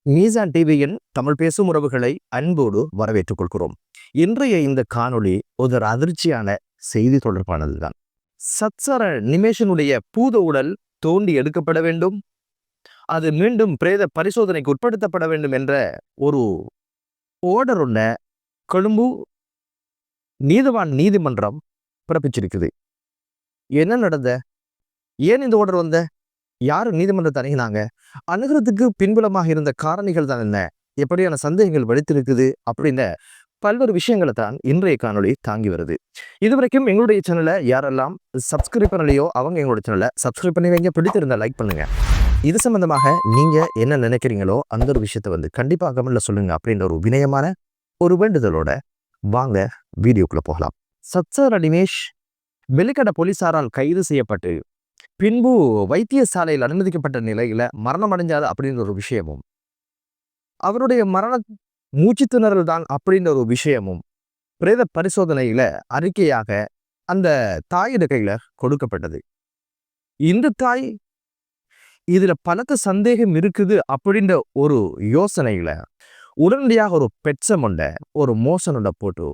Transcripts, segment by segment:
மீசான் டிவியின் தமிழ் பேசும் உறவுகளை அன்போடு வரவேற்றுக் கொள்கிறோம். இன்றைய இந்த காணொளி ஒரு அதிர்ச்சியான செய்தி தொடர்பானதுதான். சத்சர நிமேஷனுடைய பூத உடல் தோண்டி எடுக்கப்பட வேண்டும், அது மீண்டும் பிரேத பரிசோதனைக்கு உட்படுத்தப்பட வேண்டும் என்ற ஒரு ஓர்டர் ஒன்ன கொழும்பு நீதவான் நீதிமன்றம் பிறப்பிச்சிருக்குது. என்ன நடந்த, ஏன் இந்த ஓர்டர் வந்த, யாரு நீதிமன்றத்தை அணுகினாங்க, அணுகிறதுக்கு பின்புலமாக இருந்த காரணிகள் தான் என்ன, எப்படியான சந்தேகங்கள் வெடித்திருக்குது அப்படின்னு பல்வேறு விஷயங்களை தான் இன்றைய காணொளி தாங்கி வருது. இதுவரைக்கும் எங்களுடைய சேனலை யாரெல்லாம் சப்ஸ்கிரைப் பண்ணலையோ அவங்க எங்களுடைய சேனலை சப்ஸ்கிரைப் பண்ணி வைங்க, பிடித்திருந்தா லைக் பண்ணுங்க. இது சம்பந்தமாக நீங்க என்ன நினைக்கிறீங்களோ அந்த ஒரு விஷயத்தை கண்டிப்பாக கமெண்ட்ல சொல்லுங்க அப்படின்ற ஒரு வினயமான ஒரு வேண்டுதலோட வாங்க வீடியோக்குள்ள போகலாம். சத்சர நிமேஷ் வெலிக்கட போலீசாரால் கைது செய்யப்பட்டு பின்பு வைத்தியசாலையில் அனுமதிக்கப்பட்ட நிலையில மரணம் அடைஞ்சாது அப்படின்ற ஒரு விஷயமும், அவருடைய மரண மூச்சு திணறல் தான் அப்படின்ற ஒரு விஷயமும் பிரேத பரிசோதனையில அறிக்கையாக அந்த தாயோட கையில கொடுக்கப்பட்டது. இந்த தாய் இதுல பலத்த சந்தேகம் இருக்குது அப்படின்ற ஒரு யோசனையில உடனடியாக ஒரு பெட்சமொண்ட ஒரு மோசனோட போட்டு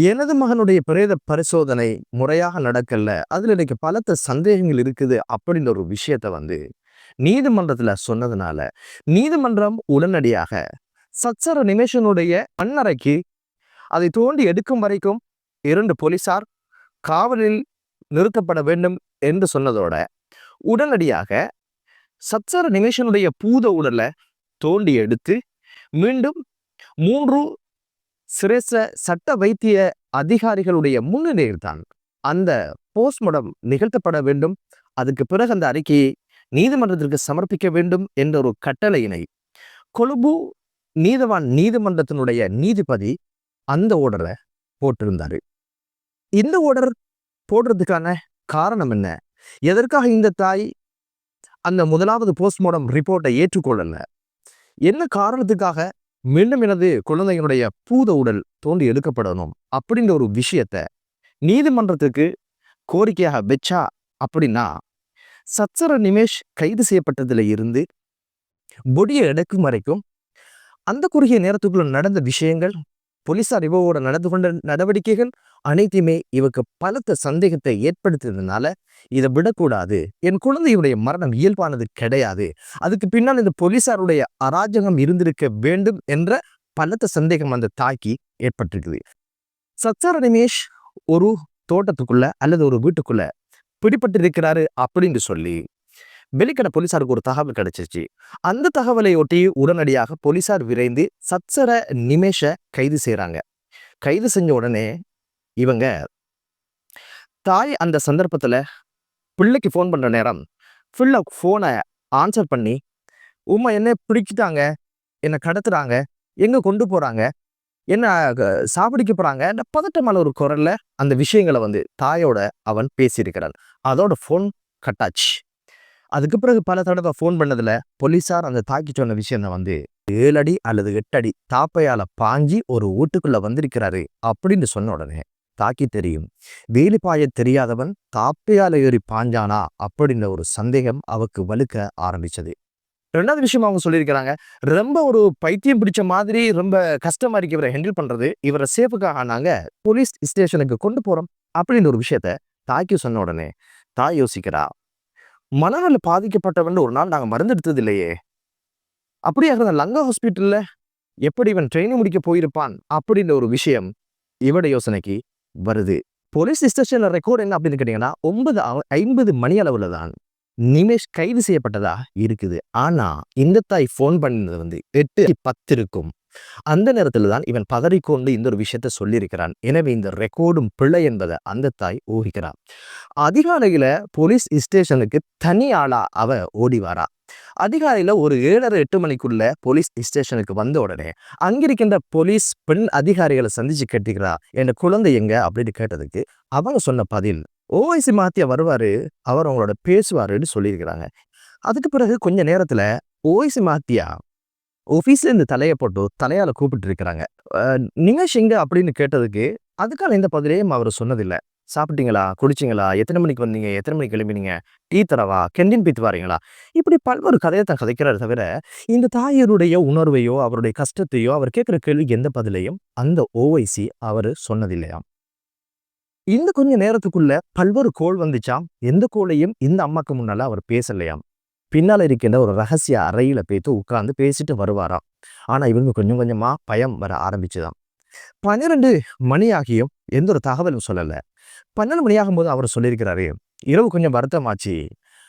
எனது மகனுடைய பிரேத பரிசோதனை முறையாக நடக்கல, அதுல எனக்கு பலத்த சந்தேகங்கள் இருக்குது அப்படின்ற ஒரு விஷயத்த நீதிமன்றத்துல சொன்னதுனால நீதிமன்றம் உடனடியாக சத்சர நிமேஷனுடைய மண்ணறைக்கு அதை தோண்டி எடுக்கும் வரைக்கும் 2 போலீசார் காவலில் நிறுத்தப்பட வேண்டும் என்று சொன்னதோட உடனடியாக சத்சர நிமேஷனுடைய பூத உடலை தோண்டி எடுத்து மீண்டும் 3 சிரேஷ்ட சட்ட வைத்திய அதிகாரிகளுடைய முன்னிலையில் தான் அந்த போஸ்ட்மார்டம் நிகழ்த்தப்பட வேண்டும். அதுக்கு பிறகு அந்த அறிக்கையை நீதிமன்றத்திற்கு சமர்ப்பிக்க வேண்டும் என்ற ஒரு கட்டளையினை கொழும்பு நீதவான் நீதிமன்றத்தினுடைய நீதிபதி அந்த ஓர்டரை போட்டிருந்தாரு. இந்த ஓர்டர் போடுறதுக்கான காரணம் என்ன, எதற்காக இந்த தாய் அந்த முதலாவது போஸ்ட்மார்டம் ரிப்போர்ட்டை ஏற்றுக்கொள்ளல, என்ன காரணத்துக்காக மீண்டும் எனது குழந்தையினுடைய பூத உடல் தோண்டி எடுக்கப்படணும் அப்படின்ற ஒரு விஷயத்த நீதிமன்றத்துக்கு கோரிக்கையாக வச்சா அப்படின்னா, சத்சர நிமேஷ் கைது செய்யப்பட்டதுல இருந்து பொடியை எடுக்கும் வரைக்கும் அந்த குறுகிய நேரத்துக்குள்ள நடந்த விஷயங்கள், போலீசார் இவரோட நடந்து கொண்ட நடவடிக்கைகள் அனைத்தையுமே இவருக்கு பலத்த சந்தேகத்தை ஏற்படுத்தியதுனால இதை விடக்கூடாது, என் குழந்தையுடைய மரணம் இயல்பானது கிடையாது, அதுக்கு பின்னால் இந்த போலீசாருடைய அராஜகம் இருந்திருக்க வேண்டும் என்ற பலத்த சந்தேகம் அந்த தாய்க்கு ஏற்பட்டிருக்குது. சத்சர நிமேஷ் ஒரு தோட்டத்துக்குள்ள அல்லது ஒரு வீட்டுக்குள்ள பிடிபட்டிருக்கிறாரு அப்படின்னு சொல்லி வெலிக்கட போலீசாருக்கு ஒரு தகவல் கிடைச்சிச்சு. அந்த தகவலை ஒட்டி உடனடியாக போலீசார் விரைந்து சத்சர நிமேஷ கைது செய்யறாங்க. கைது செஞ்ச உடனே இவங்க தாய் அந்த சந்தர்ப்பத்துல பிள்ளைக்கு ஃபோன் பண்ற நேரம் ஃபுல்லா ஃபோனை ஆன்சர் பண்ணி, உம்மா என்ன பிடிச்சிட்டாங்க, என்னை கடத்துறாங்க, எங்க கொண்டு போறாங்க, என்ன சாப்பிடிக்க போறாங்க, இந்த பதட்டமான ஒரு குரல்ல அந்த விஷயங்களை தாயோட அவன் பேசியிருக்கிறான். அதோட ஃபோன் கட்டாச்சு. அதுக்கு பிறகு பல தடவை ஃபோன் பண்ணதுல போலீசார் அந்த தாக்கி சொன்ன விஷயம் 7 அடி அல்லது 8 அடி தாப்பையால பாஞ்சி ஒரு வீட்டுக்குள்ள வந்திருக்கிறாரு அப்படின்னு சொன்ன உடனே தாக்கி தெரியும், வேலி பாய தெரியாதவன் தாப்பையால ஏறி பாஞ்சானா அப்படின்ற ஒரு சந்தேகம் அவருக்கு வலுக்க ஆரம்பிச்சது. 2வது விஷயம் அவங்க சொல்லியிருக்கிறாங்க, ரொம்ப ஒரு பைத்தியம் பிடிச்ச மாதிரி ரொம்ப கஷ்டமா இருக்கு இவரை ஹேண்டில் பண்றது, இவரை சேஃபுக்காக நாங்க போலீஸ் ஸ்டேஷனுக்கு கொண்டு போறோம் அப்படின்ற ஒரு விஷயத்த தாக்கி சொன்ன உடனே தாய் யோசிக்கிறா, மனநல பாதிக்கப்பட்டவன் ஒரு நாள் நாங்க மருந்து எடுத்தது இல்லையே, அப்படியாக லங்கா ஹாஸ்பிட்டல்ல எப்படி இவன் ட்ரைனிங் முடிக்க போயிருப்பான் அப்படின்ற ஒரு விஷயம் இவட யோசனைக்கு வருது. போலீஸ் ஸ்டேஷன்ல ரெக்கார்ட் என்ன அப்படின்னு கேட்டீங்கன்னா 9:50 மணி அளவுல தான் நிமேஷ் கைது செய்யப்பட்டதா இருக்குது. ஆனா இந்த தாய் போன் பண்ணது 8:10 இருக்கும். அந்த நேரத்துல தான் இவன் பதறிக்கொண்டு இந்த ஒரு விஷயத்த சொல்லியிருக்கிறான். எனவே இந்த ரெக்கார்டும் பிழை என்பதை அந்த தாய் ஊகிக்கிறான். அதிகாலையில போலீஸ் ஸ்டேஷனுக்கு தனி ஆளா அவ ஓடி வாரா. அதிகாலையில ஒரு 7:30-8 மணிக்குள்ள போலீஸ் ஸ்டேஷனுக்கு வந்த உடனே அங்கிருக்கின்ற போலீஸ் பெண் அதிகாரிகளை சந்திச்சு கேட்டுக்கிறா, என் குழந்தை எங்க அப்படின்னு கேட்டதுக்கு அவங்க சொன்ன பதில், ஓவைசி மாத்தியா வருவாரு, அவர் அவங்களோட பேசுவாருன்னு சொல்லியிருக்கிறாங்க. அதுக்கு பிறகு கொஞ்ச நேரத்துல ஓய்சி மாத்தியா ஆஃபீஸ்ல இருந்து தலைய போட்டு தலையால கூப்பிட்டு இருக்கிறாங்க. நிமேஷ் எங்க அப்படின்னு கேட்டதுக்கு, அதுக்கான எந்த பதிலையும் அவரு சொன்னதில்ல. சாப்பிட்டீங்களா? குடிச்சீங்களா? எத்தன மணிக்கு வந்தீங்க? எத்தன மணிக்கு கிளம்பினீங்க? டீ தரவா? கேன்டீன் போயிட்டு வாரீங்களா? இப்படி பல்வேறு கதையத்தான் கதைக்கிறாரே தவிர, இந்த தாயாருடைய உணர்வையோ, அவருடைய கஷ்டத்தையோ, அவர் கேட்கிற கேள்விக்கு எந்த பதிலையும் அந்த ஓவைசி அவரு சொன்னதில்லையாம். இந்த கொஞ்ச நேரத்துக்குள்ள பல்வேறு கோள் வந்துச்சாம். எந்த கோளையும் இந்த அம்மாக்கு முன்னால அவர் பேசலையாம். பின்னால இருக்கின்ற ஒரு ரகசிய அறையில போயிட்டு உட்கார்ந்து பேசிட்டு வருவாராம். ஆனா இவங்க கொஞ்சம் கொஞ்சமா பயம் வர ஆரம்பிச்சுதாம். 12 மணி ஆகியும் எந்த ஒரு தகவலும் சொல்லல. 12 மணி ஆகும்போது அவர் சொல்லியிருக்கிறாரு, இரவு கொஞ்சம் வருத்தமாச்சு.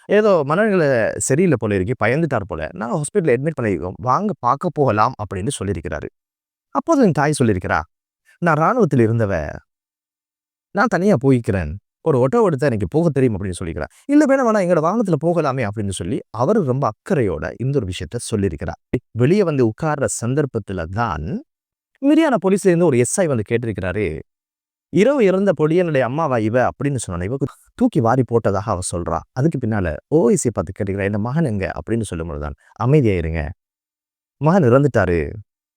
ஏதோ மனநிலை சரியில்ல போல இருக்கு. பயந்துட்டார் போல. நான் ஹாஸ்பிட்டல்ல அட்மிட் பண்ணியிருக்கோம். வாங்க பார்க்க போகலாம் அப்படின்னு சொல்லியிருக்கிறாரு. அப்போது என் தாய் சொல்லியிருக்கிறா, நான் ராணுவத்தில் இருந்தவ. நான் தனியா போய்க்கிறேன். ஒரு ஆட்டோ எடுத்தா எனக்கு போக தெரியும் அப்படின்னு சொல்லிக்கிறா. இல்ல வேணா எங்களோட வாகனத்துல போகலாமே அப்படின்னு சொல்லி அவரு ரொம்ப அக்கறையோட இந்த ஒரு விஷயத்த சொல்லியிருக்கிறார். வெளியே வந்து உட்கார்ற சந்தர்ப்பத்துல தான் மிரியானா போலீஸ்ல இருந்து ஒரு எஸ்ஐ வந்து கேட்டிருக்கிறாரு. இரவு இறந்த பொடியனுடைய அம்மாவா இவ அப்படின்னு சொன்ன இவ தூக்கி வாரி போட்டதாக அவ சொல்றா. அதுக்கு பின்னால ஓஐசி பார்த்து கேட்டுக்கிறா, இந்த மகன் எங்க அப்படின்னு சொல்லும் பொழுதுதான், அமைதியா இருங்க, மகன் இறந்துட்டாரு,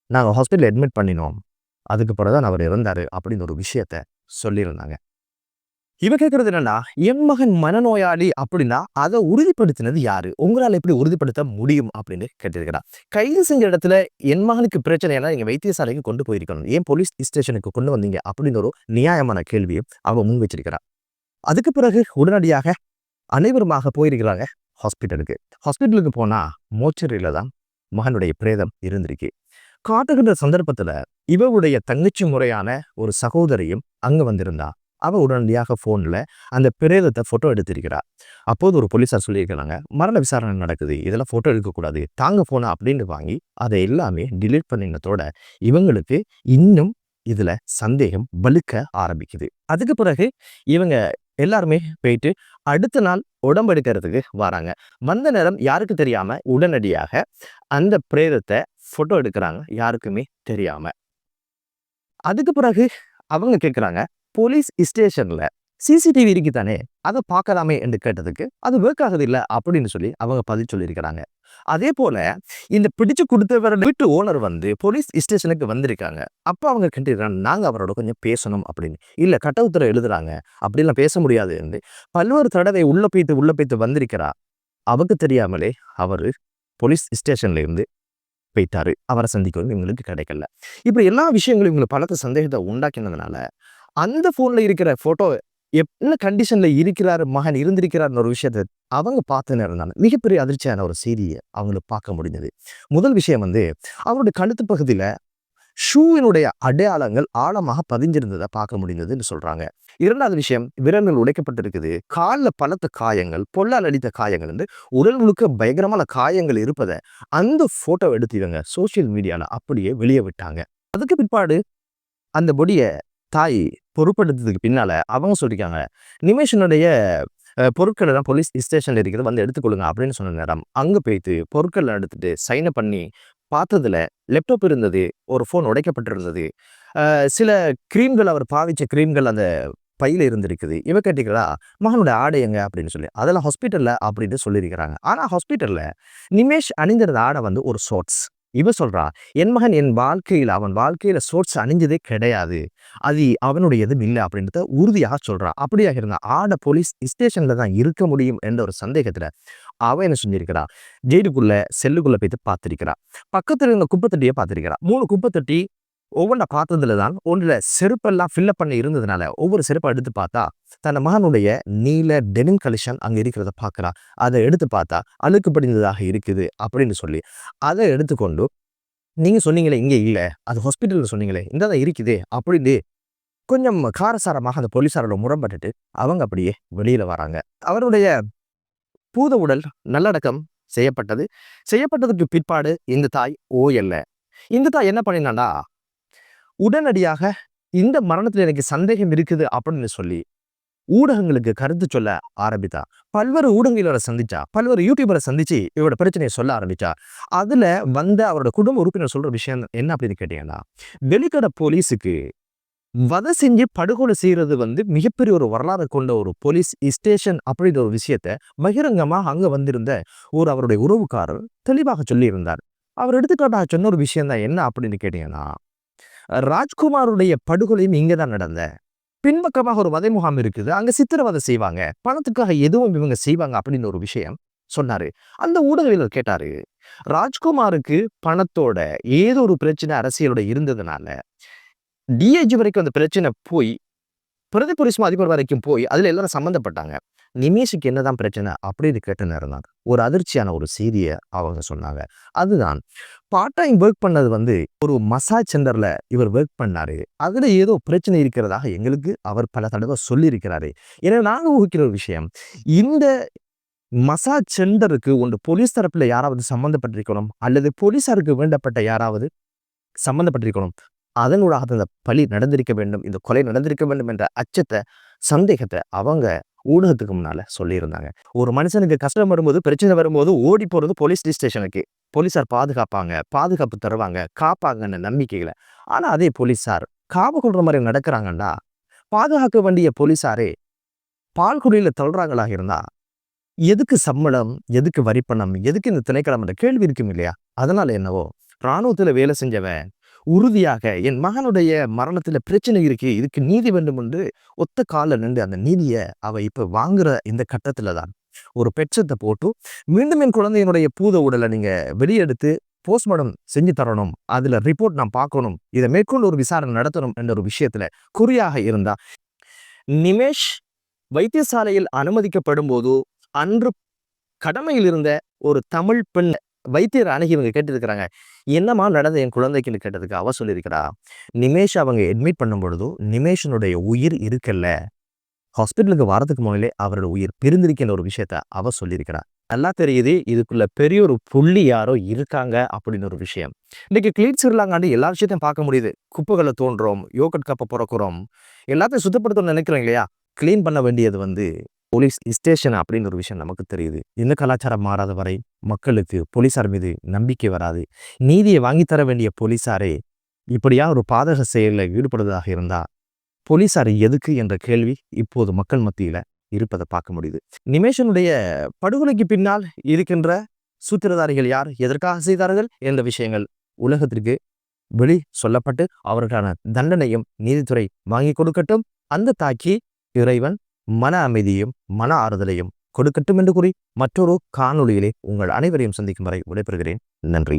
நாங்க ஹாஸ்பிட்டல் அட்மிட் பண்ணினோம், அதுக்கு பிறகுதான் அவர் இறந்தாரு அப்படின்னு ஒரு விஷயத்த சொல்லியிருந்தாங்க. இவ கேட்கறது என்னன்னா, என் மகன் மனநோயாளி அப்படின்னா அதை உறுதிப்படுத்தினது யாரு? உங்களால எப்படி உறுதிப்படுத்த முடியும் அப்படின்னு கேட்டிருக்கிறா. கைது செஞ்ச இடத்துல என் மகனுக்கு பிரச்சனைனா நீங்க வைத்தியசாலைக்கு கொண்டு போயிருக்கணும், ஏன் போலீஸ் ஸ்டேஷனுக்கு கொண்டு வந்தீங்க அப்படின்னு ஒரு நியாயமான கேள்வியை அவ முன் வச்சிருக்கிறா. அதுக்கு பிறகு உடனடியாக அனைவருமாக போயிருக்கிறாங்க ஹாஸ்பிட்டலுக்கு. ஹாஸ்பிட்டலுக்கு போனா மோச்சரியில தான் மகனுடைய பிரேதம் இருந்திருக்கு. காட்டுகின்ற சந்தர்ப்பத்துல இவருடைய தங்கச்சி முறையான ஒரு சகோதரியும் அங்க வந்திருந்தா. அவ உடனடியாக போன்ல அந்த பிரேதத்தை போட்டோ எடுத்திருக்கிறா. அப்போது ஒரு போலீஸார் சொல்லியிருக்கிறாங்க, மரண விசாரணை நடக்குது, இதெல்லாம் போட்டோ எடுக்கக்கூடாது, தாங்க போனா அப்படின்னு வாங்கி அதை எல்லாமே டிலீட் பண்ணினதோட இவங்களுக்கு இன்னும் இதுல சந்தேகம் வலுக்க ஆரம்பிக்குது. அதுக்கு பிறகு இவங்க எல்லாருமே போயிட்டு அடுத்த நாள் உடம்பு எடுக்கிறதுக்கு வராங்க. வந்த நேரம் யாருக்கு தெரியாம உடனடியாக அந்த பிரேதத்தை போட்டோ எடுக்கிறாங்க, யாருக்குமே தெரியாம. அதுக்கு பிறகு அவங்க கேட்கிறாங்க, போலீஸ் ஸ்டேஷன்ல சிசிடிவி இருக்குதானே, அதை பார்க்கலாமே என்று கேட்டதுக்கு அது ஒர்க் ஆகுது இல்ல அப்படின்னு சொல்லி அவங்க பதில் சொல்லியிருக்கிறாங்க. அதே போல இந்த பிடிச்சு கொடுத்தவரோட வீட்டு ஓனர் வந்து போலீஸ் ஸ்டேஷனுக்கு வந்திருக்காங்க. அப்ப அவங்க கேட்டுக்கிறாங்க, நாங்க அவரோட கொஞ்சம் பேசணும் அப்படின்னு. இல்ல கட்ட உத்தரவு எழுதுறாங்க, அப்படிலாம் பேச முடியாது என்று பல்வேறு தடவை உள்ள போய்த்து வந்திருக்கிறா. அவருக்கு தெரியாமலே அவரு போலீஸ் ஸ்டேஷன்ல இருந்து போயிட்டாரு. அவரை சந்திக்கவும் இவங்களுக்கு கிடைக்கல. இப்படி எல்லா விஷயங்களும் இவங்களுக்கு பலத்த சந்தேகத்தை உண்டாக்கினதுனால அந்த போன்ல இருக்கிற போட்டோ என்ன கண்டிஷன்ல இருக்கிறார் மகன் இருந்திருக்கிறார்னு ஒரு விஷயத்த அவங்க பார்த்து இருந்தாங்க. மிகப்பெரிய அதிர்ச்சியான ஒரு செய்தியை அவங்களுக்கு பார்க்க முடிஞ்சது. முதல் விஷயம் வந்து அவருடைய கழுத்து பகுதியில ஷூவினுடைய அடையாளங்கள் ஆழமாக பதிஞ்சிருந்ததை பார்க்க முடிந்ததுன்னு சொல்றாங்க. இரண்டாவது விஷயம், விரல்கள் உடைக்கப்பட்டிருக்குது, காலில் பலத்த காயங்கள், பொல்லால் அடித்த காயங்கள் வந்து உடல் முழுக்க பயங்கரமான காயங்கள் இருப்பதை அந்த போட்டோ எடுத்து இவங்க சோசியல் மீடியால அப்படியே வெளியே விட்டாங்க. அதுக்கு பிற்பாடு அந்த பொடியை தாய் பொறுப்படுத்ததுக்கு பின்னால அவங்க சொல்லியிருக்காங்க, நிமேஷனுடைய பொருட்கள் எல்லாம் போலீஸ் ஸ்டேஷன்ல இருக்கிறது வந்து எடுத்துக்கொள்ளுங்க அப்படின்னு சொன்ன நேரம் அங்க போயிட்டு பொருட்கள் எடுத்துட்டு சைனை பண்ணி பார்த்ததுல லேப்டாப் இருந்தது, ஒரு போன் உடைக்கப்பட்டிருந்தது, சில கிரீம்கள் அவர் பாவிச்ச கிரீம்கள் அந்த பையில இருந்திருக்குது. இவ கேட்டீங்களா, மகனோட ஆடை எங்க அப்படின்னு சொல்லி, அதெல்லாம் ஹாஸ்பிட்டல்ல அப்படின்னு சொல்லியிருக்கிறாங்க. ஆனா ஹாஸ்பிட்டல்ல நிமேஷ் அணிந்திருந்த ஆடை வந்து ஒரு ஷார்ட்ஸ். இவ சொல்றா, என் மகன் அவன் வாழ்க்கையில ஷார்ட்ஸ் அணிஞ்சதே கிடையாது, அது அவனுடையது இல்லை அப்படின்றத உறுதியாக சொல்றா. அப்படியாக இருந்தா ஆடை போலீஸ் ஸ்டேஷன்ல தான் இருக்க முடியும் என்ற ஒரு சந்தேகத்துல அவ என்ன செஞ்சிருக்கிறா, ஜெயிலுக்குள்ள செல்லுக்குள்ள போயிட்டு பார்த்திருக்கிறா. பக்கத்துல இருந்த குப்பைத்தட்டியை பார்த்திருக்கிறா. 3 குப்பைத்தட்டி ஒவ்வொன்றை பார்த்ததுல தான் ஒன்றுல செருப்பெல்லாம் ஃபில்லப் பண்ணி இருந்ததுனால ஒவ்வொரு செருப்பை எடுத்து பார்த்தா தன் மகனுடைய நீல டெனிம் கலெக்ஷன் அங்க இருக்கிறத பார்க்கிறா. அதை எடுத்து பார்த்தா அழுக்கு படிந்ததாக இருக்குது அப்படின்னு சொல்லி அதை எடுத்துக்கொண்டு, நீங்க சொன்னீங்களே இங்கே இல்லை, அது ஹாஸ்பிட்டல்ல சொன்னீங்களே இந்த இருக்குதே அப்படின்னு கொஞ்சம் காரசாரமாக அந்த போலீஸாரோட முரண்பட்டுட்டு அவங்க அப்படியே வெளியில வராங்க. அவருடைய பூத உடல் நல்லடக்கம் செய்யப்பட்டது. செய்யப்பட்டதுக்கு பிற்பாடு இந்த தாய் ஓயல்ல. இந்த தாய் என்ன பண்ணினாண்டா, உடனடியாக இந்த மரணத்துல எனக்கு சந்தேகம் இருக்குது அப்படின்னு சொல்லி ஊடகங்களுக்கு கருத்து சொல்ல ஆரம்பித்தா. பல்வேறு ஊடகங்களோட சந்திச்சா, பல்வேறு யூடியூபரை சந்திச்சு இவரோட பிரச்சனையை சொல்ல ஆரம்பிச்சா. அதுல வந்த அவரோட குடும்ப உறுப்பினர் சொல்ற விஷயம் என்ன அப்படின்னு கேட்டீங்கன்னா, வெளிக்கட போலீஸுக்கு வதை செஞ்சு படுகொலை செய்யறது மிகப்பெரிய ஒரு வரலாறு கொண்ட ஒரு போலீஸ் ஸ்டேஷன் அப்படின்ற ஒரு விஷயத்த பகிரங்கமாக அங்க வந்திருந்த அவருடைய உறவுக்காரர் தெளிவாக சொல்லியிருந்தார். அவர் எடுத்துக்காட்டாக சொன்ன ஒரு விஷயம் தான் என்ன அப்படின்னு கேட்டீங்கன்னா, ராஜ்குமாருடைய படுகொலையும் இங்கதான் நடந்த பின்பக்கமாக ஒரு வதை முகாம் இருக்குது, அங்க சித்திரவதை செய்வாங்க, பணத்துக்காக எதுவும் இவங்க செய்வாங்க அப்படின்னு ஒரு விஷயம் சொன்னாரு. அந்த ஊடகவியலர் கேட்டாரு, ராஜ்குமாருக்கு பணத்தோட ஏதோ ஒரு பிரச்சனை அரசியலோட இருந்ததுனால டிஐஜி வரைக்கும் அந்த பிரச்சனை போய் பிரதி போலீஸ் அதிபர் வரைக்கும் போய் அதுல எல்லாரும் சம்பந்தப்பட்டாங்க, நிமேஷுக்கு என்னதான் பிரச்சனை அப்படின்னு கேட்டு இருந்தாங்க. ஒரு அதிர்ச்சியான ஒரு செய்தியை அவங்க சொன்னாங்க. அதுதான் பார்ட் டைம் ஒர்க் பண்ணது ஒரு மசாஜ் சென்டர்ல இவர் ஒர்க் பண்ணாரு, அதுல ஏதோ பிரச்சனை இருக்கிறதாக எங்களுக்கு அவர் பல தடவை சொல்லியிருக்கிறாரு. ஏன்னா நாங்க ஊகிக்கிற ஒரு விஷயம், இந்த மசாஜ் சென்டருக்கு ஒன்று போலீஸ் தரப்புல யாராவது சம்பந்தப்பட்டிருக்கணும், அல்லது போலீசாருக்கு வேண்டப்பட்ட யாராவது சம்பந்தப்பட்டிருக்கணும். அதனூடாக அந்த பழி நடந்திருக்க வேண்டும், இந்த கொலை நடந்திருக்க வேண்டும் என்ற அச்சத்தை, சந்தேகத்தை அவங்க ஊடகத்துக்கு முன்னால சொல்லியிருந்தாங்க. ஒரு மனுஷனுக்கு கஷ்டம் வரும்போது, பிரச்சனை வரும்போது ஓடி போறது போலீஸ் ஸ்டேஷனுக்கு. போலீசார் பாதுகாப்பாங்க, பாதுகாப்பு தருவாங்க, காப்பாங்கன்னு நம்பிக்கையில. ஆனா அதே போலீசார் காவு கொள்ற மாதிரி நடக்கிறாங்கன்னா, பாதுகாக்க வேண்டிய போலீசாரே பால்குடியில தள்ளுறாங்களாக இருந்தா, எதுக்கு சம்பளம், எதுக்கு வரிப்பணம், எதுக்கு இந்த திணைக்களம் என்ற கேள்வி இருக்கும் இல்லையா? அதனால என்னவோ ராணுவத்துல வேலை செஞ்சவன் உறுதியாக என் மகனுடைய மரணத்துல பிரச்சனை இருக்கு, இதுக்கு நீதி வேண்டும் என்று ஒத்த கால நின்று அந்த நீதியை அவ இப்ப வாங்குற இந்த கட்டத்துல தான் ஒரு பெட்சத்தை போட்டு மீண்டும் என் குழந்தையினுடைய பூத உடலை நீங்க வெளியெடுத்து போஸ்ட்மார்டம் செஞ்சு தரணும், அதுல ரிப்போர்ட் நான் பார்க்கணும், இதை மேற்கொண்டு ஒரு விசாரணை நடத்தணும் என்ற ஒரு விஷயத்துல குறியாக இருந்தா, நிமேஷ் வைத்தியசாலையில் அனுமதிக்கப்படும் போது அன்று கடமையில் இருந்த ஒரு தமிழ் பெண் வைத்தியர் அணுகி இவங்க கேட்டிருக்கிறாங்க, என்னமா நடந்த என் குழந்தைக்குன்னு கேட்டதுக்கு அவ சொல்லியிருக்கிறா, நிமேஷ் அவங்க அட்மிட் பண்ணும் பொழுதும் நிமேஷனுடைய உயிர் இருக்கல்ல, ஹாஸ்பிட்டலுக்கு வரதுக்கு முதலே அவரோட உயிர் பிரிந்திருக்கின்ற ஒரு விஷயத்த அவ சொல்லியிருக்கிறா. நல்லா தெரியுது இதுக்குள்ள பெரிய ஒரு புள்ளி யாரோ இருக்காங்க அப்படின்னு ஒரு விஷயம். இன்னைக்கு கிளீன் சிறுலாங்காண்டி எல்லா விஷயத்தையும் பார்க்க முடியுது. குப்பைகளை தோன்றோம், யோகட் கப்பை பிறக்கிறோம், எல்லாத்தையும் சுத்தப்படுத்தணும்னு நினைக்கிறோம் இல்லையா? கிளீன் பண்ண வேண்டியது போலீஸ் ஸ்டேஷன் அப்படின்னு ஒரு விஷயம் நமக்கு தெரியுது. இந்த கலாச்சாரம் மாறாத வரை மக்களுக்கு போலீசார் மீது நம்பிக்கை வராது. நீதியை வாங்கித்தர வேண்டிய போலீசாரே இப்படியா ஒரு பாதக செயலில் ஈடுபடுவதாக இருந்தா போலீசார் எதுக்கு என்ற கேள்வி இப்போது மக்கள் மத்தியில இருப்பதை பார்க்க முடியுது. நிமேஷனுடைய படுகொலைக்கு பின்னால் இருக்கின்ற சூத்திரதாரிகள் யார், எதற்காக செய்தார்கள் என்ற விஷயங்கள் உலகத்திற்கு வெளி சொல்லப்பட்டு அவர்களுக்கான தண்டனையும் நீதித்துறை வாங்கி கொடுக்கட்டும். அந்த தாக்கி இறைவன் மன அமைதியும் மன ஆறுதலையும் கொடுக்கட்டும் என்று கூறி மற்றொரு காணொளியிலே உங்கள் அனைவரையும் சந்திக்கும் வரை விடைபெறுகிறேன். நன்றி.